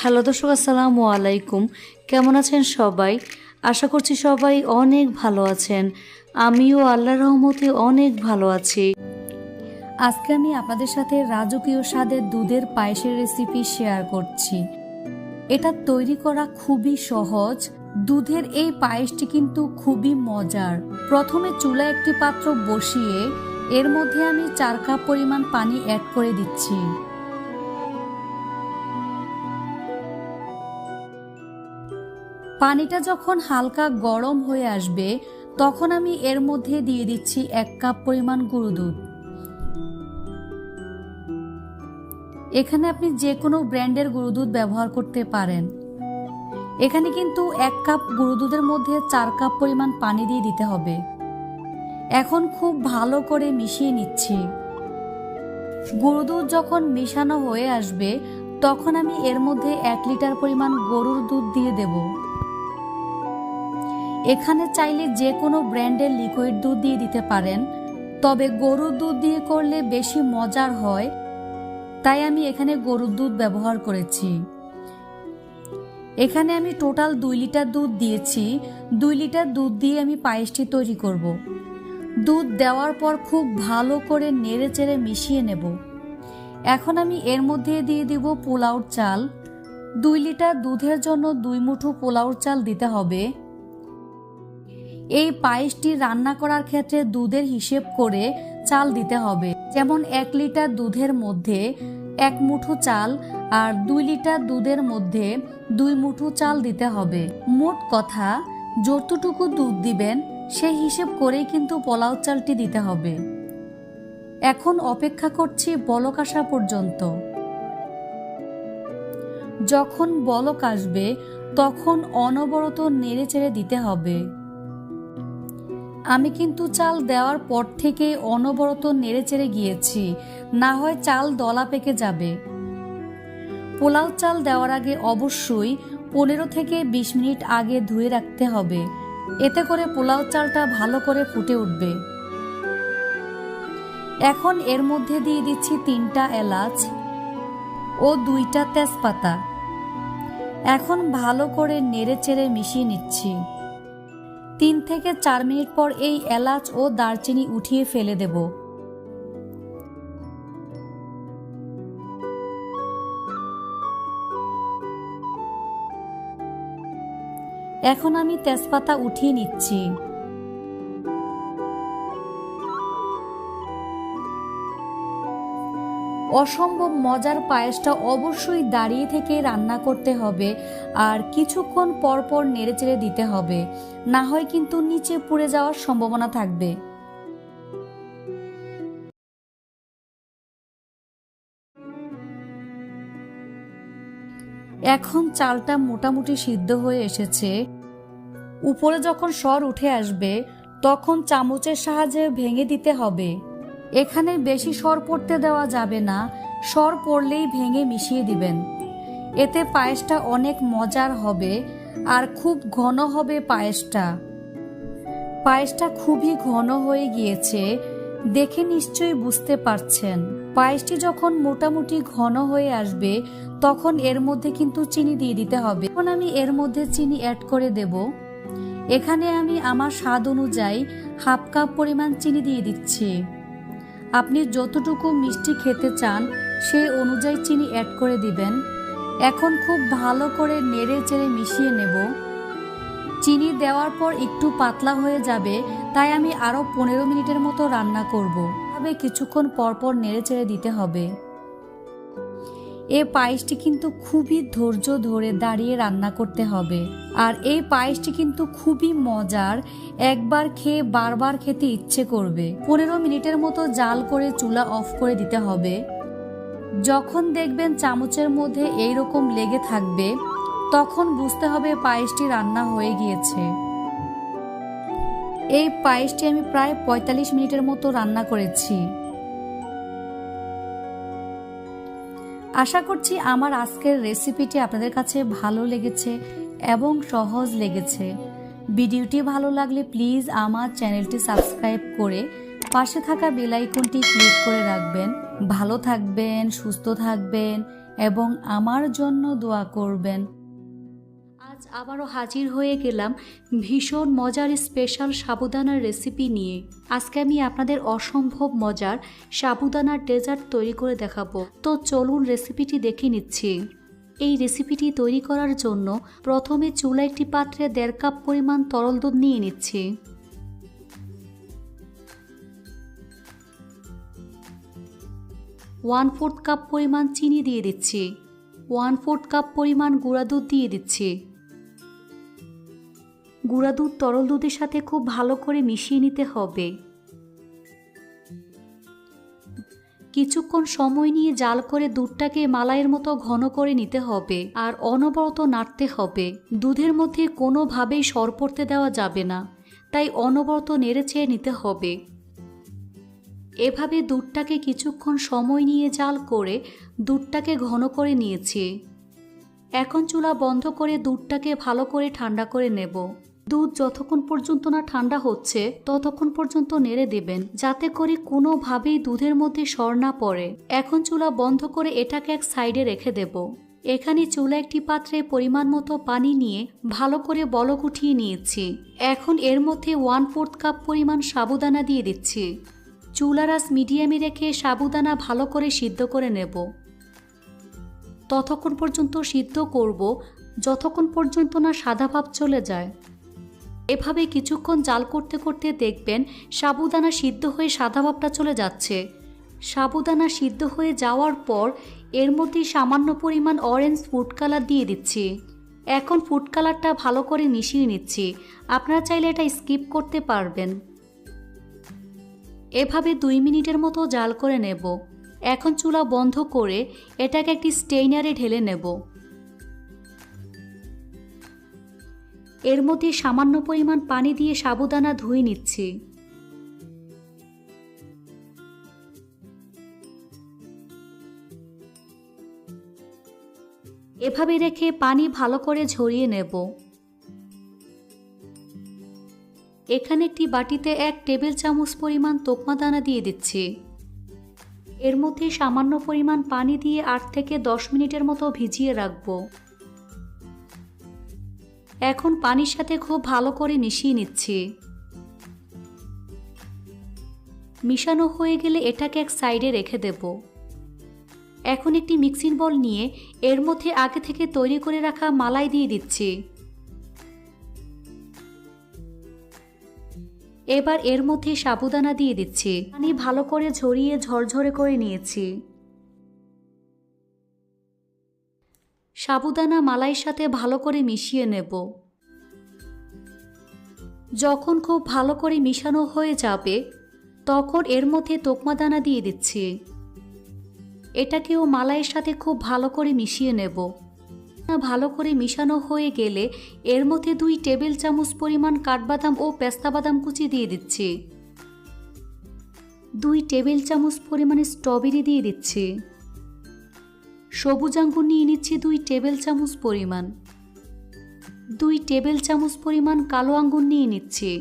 Hello দর্শক, আসসালামু আলাইকুম। কেমন আছেন সবাই? আশা করছি সবাই অনেক ভালো আছেন। আমিও আল্লাহর রহমতে অনেক ভালো আছি। আজকে আমি আপনাদের সাথে রাজকীয় স্বাদের দুধের পায়েসের রেসিপি শেয়ার করছি। এটা তৈরি করা খুবই সহজ। দুধের এই পায়েসটি কিন্তু খুবই মজার। প্রথমে চুলায় একটি পাত্র বসিয়ে এর মধ্যে আমি 4 কাপ পরিমাণ পানি অ্যাড করে দিচ্ছি। পানিটা যখন হালকা গরম হয়ে আসবে তখন আমি এর মধ্যে দিয়ে দিচ্ছি 1 কাপ পরিমাণ গুঁড়ো দুধ। এখানে আপনি যে কোনো ব্র্যান্ডের গুঁড়ো দুধ ব্যবহার করতে পারেন। এখানে কিন্তু 1 কাপ গুঁড়ো দুধের মধ্যে 4 কাপ পরিমাণ পানি দিয়ে দিতে হবে। এখন খুব ভালো করে মিশিয়ে নিচ্ছি। গুঁড়ো দুধ যখন মিশানো হয়ে আসবে তখন আমি এর মধ্যে 1 লিটার পরিমাণ গরুর দুধ দিয়ে দেব। এখানে চাইলে যে কোনো ব্র্যান্ডের লিকুইড দুধ দিয়ে দিতে পারেন, তবে গরুর দুধ দিয়ে করলে বেশি মজার হয়, তাই আমি এখানে গরুর দুধ ব্যবহার করেছি। এখানে আমি টোটাল 2 লিটার দুধ দিয়েছি। 2 লিটার দুধ দিয়ে আমি পায়েসটি তৈরি করব। দুধ দেওয়ার পর খুব ভালো করে নেড়ে চেড়ে মিশিয়ে নেব। এখন আমি এর মধ্যে দিয়ে দিব পোলাওর চাল। 2 লিটার দুধের জন্য 2 মুঠো পোলাওর চাল দিতে হবে। এই পায়েসটি রান্না করার ক্ষেত্রে দুধের হিসেব করে চাল দিতে হবে। যেমন 1 লিটার দুধের মধ্যে 1 মুঠো চাল আর 2 লিটার দুধের মধ্যে 2 মুঠো চাল দিতে হবে। মোট কথা যতটুকু দুধ দিবেন সেই হিসেব করেই কিন্তু পোলাও চালটি দিতে হবে। এখন অপেক্ষা করছি বলক আসা পর্যন্ত। যখন বলক আসবে তখন অনবরত নেড়ে চেড়ে দিতে হবে। আমি কিন্তু চাল দেওয়ার পর থেকে অনবরত নেড়ে চেড়ে গিয়েছি, না হয় চাল দলা পেকে যাবে। পোলাও চাল দেওয়ার আগে অবশ্যই 15 থেকে 20 মিনিট আগে ধুয়ে রাখতে হবে। এতে করে পোলাও চালটা ভালো করে ফুটে উঠবে। এখন এর মধ্যে দিয়ে দিচ্ছি 3টা এলাচ ও 2টা তেজপাতা। এখন ভালো করে নেড়ে চেড়ে মিশিয়ে নিচ্ছি। 3 থেকে 4 মিনিট পর এই এলাচ ও দারচিনি উঠিয়ে ফেলে দেব। এখন আমি তেজপাতা উঠিয়ে নিচ্ছি। অসম্ভব মজার পায়েসটা অবশ্যই দাঁড়িয়ে থেকে রান্না করতে হবে আর কিছুক্ষণ পর পর নেড়েচেড়ে দিতে হবে, না হয় কিন্তু নিচে পুড়ে যাওয়ার সম্ভাবনা থাকবে। এখন চালটা মোটামুটি সিদ্ধ হয়ে এসেছে। উপরে যখন সর উঠে আসবে তখন চামচের সাহায্যে ভেঙে দিতে হবে। এখানে বেশি সর পড়তে দেওয়া যাবে না, সর পড়লেই ভেঙে মিশিয়ে দিবেন। এতে পায়েসটা অনেক মজার হবে আর খুব ঘন হবে পায়েসটা। পায়েসটা খুবই ঘন হয়ে গিয়েছে, দেখে নিশ্চয়ই বুঝতে পারছেন। পায়েসটি যখন মোটামুটি ঘন হয়ে আসবে তখন এর মধ্যে কিন্তু চিনি দিয়ে দিতে হবে। এখন আমি এর মধ্যে চিনি অ্যাড করে দেব। এখানে আমি আমার স্বাদ অনুযায়ী 1/2 কাপ পরিমাণ চিনি দিয়ে দিচ্ছি। আপনি যতটুকু মিষ্টি খেতে চান সেই অনুযায়ী চিনি অ্যাড করে দিবেন। এখন খুব ভালো করে নেড়ে চেড়ে মিশিয়ে নেব। চিনি দেওয়ার পর একটু পাতলা হয়ে যাবে, তাই আমি আরও 15 মিনিটের মতো রান্না করব। তবে কিছুক্ষণ পরপর নেড়ে চেড়ে দিতে হবে। এই পায়েসটি কিন্তু খুবই ধৈর্য ধরে দাঁড়িয়ে রান্না করতে হবে। আর এই পায়েসটি কিন্তু খুবই মজার, একবার খেয়ে বারবার খেতে ইচ্ছে করবে। 15 মিনিটের মতো জাল করে চুলা অফ করে দিতে হবে। যখন দেখবেন চামচের মধ্যে এইরকম লেগে থাকবে তখন বুঝতে হবে পায়েসটি রান্না হয়ে গিয়েছে। এই পায়েসটি আমি প্রায় 45 মিনিটের মতো রান্না করেছি। আশা করছি আমার আজকের রেসিপিটি আপনাদের কাছে ভালো লেগেছে এবং সহজ লেগেছে। ভিডিওটি ভালো লাগলে প্লিজ আমার চ্যানেলটি সাবস্ক্রাইব করে পাশে থাকা বেল আইকনটি ক্লিক করে রাখবেন। ভালো থাকবেন, সুস্থ থাকবেন, এবং আমার জন্য দোয়া করবেন। আজ আবারও হাজির হয়ে গেলাম ভীষণ মজার স্পেশাল সাবুদানার রেসিপি নিয়ে। আজকে আমি আপনাদের অসম্ভব মজার সাবুদানার ডেজার্ট তৈরি করে দেখাবো। তো চলুন রেসিপিটি দেখে নিচ্ছি। এই রেসিপিটি তৈরি করার জন্য প্রথমে চুলায় একটি পাত্রে 1.5 কাপ পরিমাণ তরল দুধ নিয়ে নিচ্ছি। ওয়ান ফোর্থ কাপ পরিমাণ চিনি দিয়ে দিচ্ছি। 1/4 কাপ পরিমাণ গুঁড়া দুধ দিয়ে দিচ্ছি। গুঁড়া দুধ তরল দুধের সাথে খুব ভালো করে মিশিয়ে নিতে হবে। কিছুক্ষণ সময় নিয়ে জাল করে দুধটাকে মালাইয়ের মতো ঘন করে নিতে হবে আর অনবরত নাড়তে হবে। দুধের মধ্যে কোনোভাবেই সর পড়তে দেওয়া যাবে না, তাই অনবরত নেড়েচেড়ে নিতে হবে। এভাবে দুধটাকে কিছুক্ষণ সময় নিয়ে জাল করে দুধটাকে ঘন করে নিয়েছি। এখন চুলা বন্ধ করে দুধটাকে ভালো করে ঠান্ডা করে নেব। দুধ যতক্ষণ পর্যন্ত না ঠান্ডা হচ্ছে ততক্ষণ পর্যন্ত নেড়ে দেবেন, যাতে করে কোনোভাবেই দুধের মধ্যে সর না পড়ে। এখন চুলা বন্ধ করে এটাকে এক সাইডে রেখে দেব। এখানে চুলা একটি পাত্রে পরিমাণ মতো পানি নিয়ে ভালো করে বলক উঠিয়ে নিয়েছি। এখন এর মধ্যে 1/4 কাপ পরিমাণ সাবুদানা দিয়ে দিচ্ছি। চুলার আঁচ মিডিয়ামে রেখে সাবুদানা ভালো করে সিদ্ধ করে নেব। ততক্ষণ পর্যন্ত সিদ্ধ করব যতক্ষণ পর্যন্ত না সাদা ভাব চলে যায়। এভাবে কিছুক্ষণ জাল করতে করতে দেখবেন সাবুদানা সিদ্ধ হয়ে সাদা ভাবটা চলে যাচ্ছে। সাবুদানা সিদ্ধ হয়ে যাওয়ার পর এর মধ্যে সামান্য পরিমাণ অরেঞ্জ ফুড কালার দিয়ে দিচ্ছি। এখন ফুড কালারটা ভালো করে মিশিয়ে নিচ্ছি। আপনারা চাইলে এটা স্কিপ করতে পারবেন। এভাবে 2 মিনিটের মতো জাল করে নেব। এখন চুলা বন্ধ করে এটাকে একটি স্টেইনারে ঢেলে নেব। এর মধ্যে সামান্য পরিমাণ পানি দিয়ে সাবুদানা ধুয়ে নিচ্ছি। এভাবে রেখে পানি ভালো করে ঝরিয়ে নেব। এখানে একটি বাটিতে 1 টেবিল চামচ পরিমাণ তোকমা দানা দিয়ে দিচ্ছি। এর মধ্যে সামান্য পরিমাণ পানি দিয়ে 8 থেকে 10 মিনিটের মতো ভিজিয়ে রাখব। এখন পানির সাথে খুব ভালো করে মিশিয়ে নিচ্ছি। মিশানো হয়ে গেলে এটাকে এক সাইডে রেখে দেব। এখন একটি মিক্সিং বোল নিয়ে এর মধ্যে আগে থেকে তৈরি করে রাখা মালাই দিয়ে দিচ্ছি। এবার এর মধ্যে সাবুদানা দিয়ে দিচ্ছি। পানি ভালো করে ঝরিয়ে ঝরঝরে করে নিয়েছি। সাবুদানা মালাইয়ের সাথে ভালো করে মিশিয়ে নেব। যখন খুব ভালো করে মিশানো হয়ে যাবে তখন এর মধ্যে তোকমা দানা দিয়ে দিচ্ছি। এটাকেও মালাইয়ের সাথে খুব ভালো করে মিশিয়ে নেব। ভালো করে মিশানো হয়ে গেলে এর মধ্যে 2 টেবিল চামচ পরিমাণ কাঠবাদাম ও পেস্তা বাদাম কুচি দিয়ে দিচ্ছি। 2 টেবিল চামচ পরিমাণ স্ট্রবেরি দিয়ে দিচ্ছি। সবুজ আঙ্গুর নিয়ে নিচ্ছি 2 টেবিল চামচ পরিমাণ। 2 টেবিল চামচ পরিমাণ কালো আঙ্গুর নিয়ে নিচ্ছি।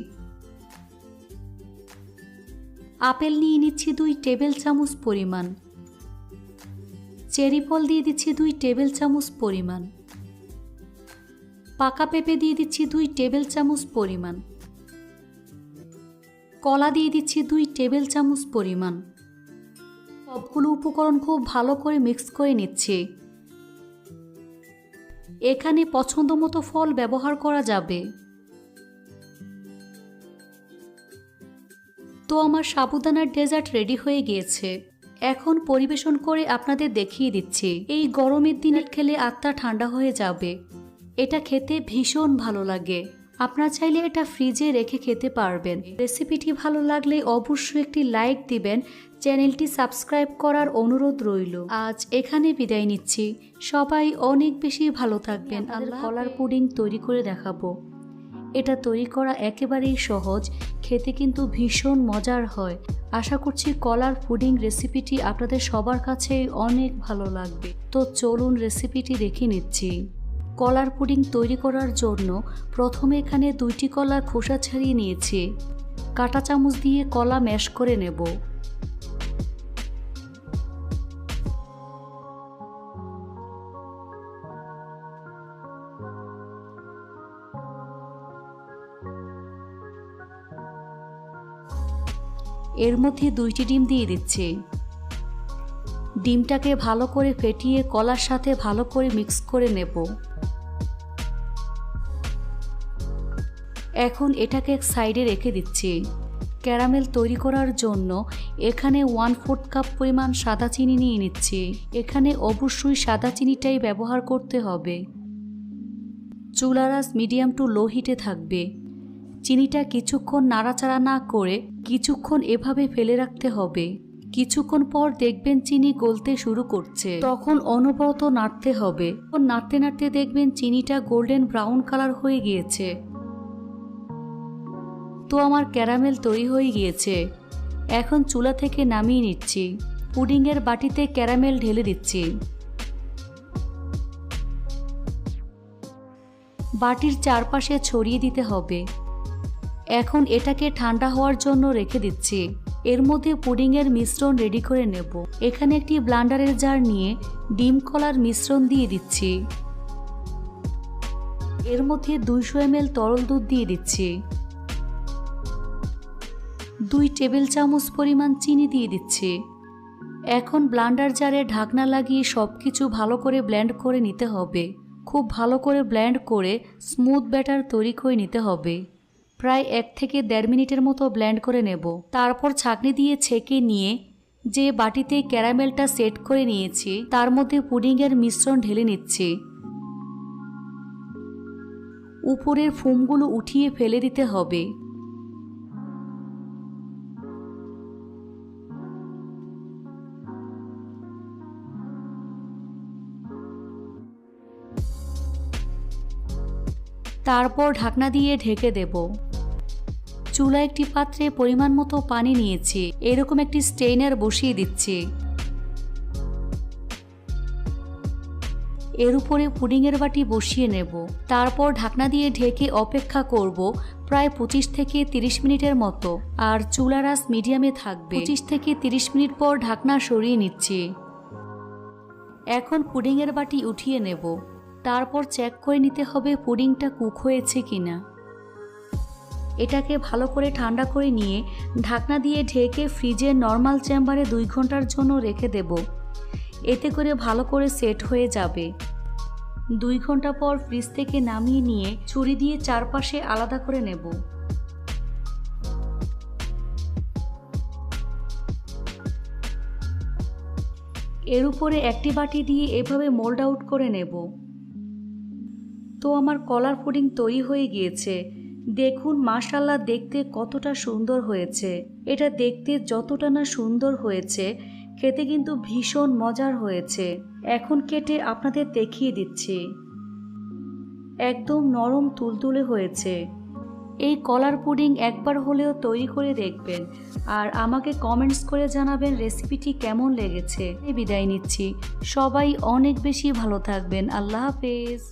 আপেল নিয়ে নিচ্ছি 2 টেবিল চামচ পরিমাণ। চেরি ফল দিয়ে দিচ্ছি 2 টেবিল চামচ পরিমাণ। পাকা পেঁপে দিয়ে দিচ্ছি 2 টেবিল চামচ পরিমাণ। কলা দিয়ে দিচ্ছি 2 টেবিল চামচ পরিমাণ। সবগুলো উপকরণ খুব ভালো করে মিক্স করে নিচ্ছি। এখানে পছন্দ মতো ফল ব্যবহার করা যাবে। তো আমার সাবুদানার ডেজার্ট রেডি হয়ে গিয়েছে। এখন পরিবেশন করে আপনাদের দেখিয়ে দিচ্ছি। এই গরমের দিনে খেলে আত্মা ঠান্ডা হয়ে যাবে। এটা খেতে ভীষণ ভালো লাগে। আপনারা চাইলে এটা ফ্রিজে রেখে খেতে পারবেন। রেসিপিটি ভালো লাগলে অবশ্যই একটি লাইক দিবেন। চ্যানেলটি সাবস্ক্রাইব করার অনুরোধ রইল। আজ এখানে বিদায় নিচ্ছি। সবাই অনেক বেশি ভালো থাকবেন। কলার পুডিং তৈরি করে দেখাবো। এটা তৈরি করা একেবারেই সহজ, খেতে কিন্তু ভীষণ মজার হয়। আশা করছি কলার পুডিং রেসিপিটি আপনাদের সবার কাছেই অনেক ভালো লাগবে। তো চলুন রেসিপিটি দেখে নিচ্ছি। কলার পুডিং তৈরি করার জন্য প্রথমে এখানে 2টি কলার খোসা ছাড়িয়ে নিয়েছি। কাঁটা চামচ দিয়ে কলা ম্যাশ করে নেব। এর মধ্যে 2টি ডিম দিয়ে দিচ্ছি। ডিমটাকে ভালো করে ফেটিয়ে কলার সাথে ভালো করে মিক্স করে নেব। এখন এটাকে এক সাইডে রেখে দিচ্ছি। ক্যারামেল তৈরি করার জন্য এখানে 1/4 কাপ পরিমাণ সাদা চিনি নিয়ে নিচ্ছি। এখানে অবশ্যই সাদা চিনিটাই ব্যবহার করতে হবে। চুলার আঁচ মিডিয়াম টু লো হিটে থাকবে। চিনিটা কিছুক্ষণ নাড়াচাড়া না করে কিছুক্ষণ এভাবে ফেলে রাখতে হবে। কিছুক্ষণ পর দেখবেন চিনি গলতে শুরু করছে, তখন অনবরত নাড়তে হবে। নাড়তে নাড়তে দেখবেন চিনিটা গোল্ডেন ব্রাউন কালার হয়ে গিয়েছে। তো আমার ক্যারামেল তৈরি হয়ে গিয়েছে। এখন চুলা থেকে নামিয়ে নিচ্ছি। পুডিংয়ের বাটিতে ক্যারামেল ঢেলে দিচ্ছি। বাটির চারপাশে ছড়িয়ে দিতে হবে। এখন এটাকে ঠান্ডা হওয়ার জন্য রেখে দিচ্ছি। এর মধ্যে পুডিংয়ের মিশ্রণ রেডি করে নেব। এখানে একটি ব্লান্ডারের জার নিয়ে ডিম কলার মিশ্রণ দিয়ে দিচ্ছি। এর মধ্যে 200 ml তরল দুধ দিয়ে দিচ্ছি। 2 টেবিল চামচ পরিমাণ চিনি দিয়ে দিচ্ছি। এখন ব্লান্ডার জারে ঢাকনা লাগিয়ে সবকিছু ভালো করে ব্লেন্ড করে নিতে হবে। খুব ভালো করে ব্লেন্ড করে স্মুথ ব্যাটার তৈরি করে নিতে হবে। প্রায় 1 থেকে 1.5 মিনিটের মতো ব্লেন্ড করে নেব। তারপর ছাঁকনি দিয়ে ছেঁকে নিয়ে যে বাটিতে ক্যারামেলটা সেট করে নিয়েছি তার মধ্যে পুডিংয়ের মিশ্রণ ঢেলে নিচ্ছি। উপরের ফোমগুলো উঠিয়ে ফেলে দিতে হবে। তারপর ঢাকনা দিয়ে ঢেকে দেব। চুলা একটি পাত্রে পরিমাণ মতো পানি নিয়েছি। এরকম একটি স্টেইনার বসিয়ে দিচ্ছি। এর উপরে পুডিংয়ের বাটি বসিয়ে নেব। তারপর ঢাকনা দিয়ে ঢেকে অপেক্ষা করব প্রায় 25 থেকে 30 মিনিটের মতো। আর চুলার আঁচ মিডিয়ামে থাকবে। 25 থেকে 30 মিনিট পর ঢাকনা সরিয়ে নিচ্ছি। এখন পুডিংয়ের বাটি উঠিয়ে নেব। তারপর চেক করে নিতে হবে পুডিংটা কুক হয়েছে কিনা। এটাকে ভালো করে ঠান্ডা করে নিয়ে ঢাকনা দিয়ে ঢেকে ফ্রিজের নর্মাল চেম্বারে 2 ঘন্টার জন্য রেখে দেব। এতে করে ভালো করে সেট হয়ে যাবে। 2 ঘন্টা পর ফ্রিজ থেকে নামিয়ে নিয়ে ছুরি দিয়ে চারপাশে আলাদা করে নেব। এর উপরে একটি বাটি দিয়ে এভাবে মোল্ড আউট করে নেব। তো আমার কলার পুডিং তৈরি হয়ে গিয়েছে। দেখুন মাশাআল্লাহ, দেখতে কতটা সুন্দর হয়েছে। এটা দেখতে যতটা না সুন্দর হয়েছে, খেতে কিন্তু ভীষণ মজার হয়েছে। এখন কেটে আপনাদের দেখিয়ে দিচ্ছি। একদম নরম তুলতুলে হয়েছে। এই কলার পুডিং একবার হলেও তৈরি করে দেখবেন আর আমাকে কমেন্টস করে জানাবেন রেসিপিটি কেমন লেগেছে। বিদায় নিচ্ছি। সবাই অনেক বেশি ভালো থাকবেন। আল্লাহ হাফেজ।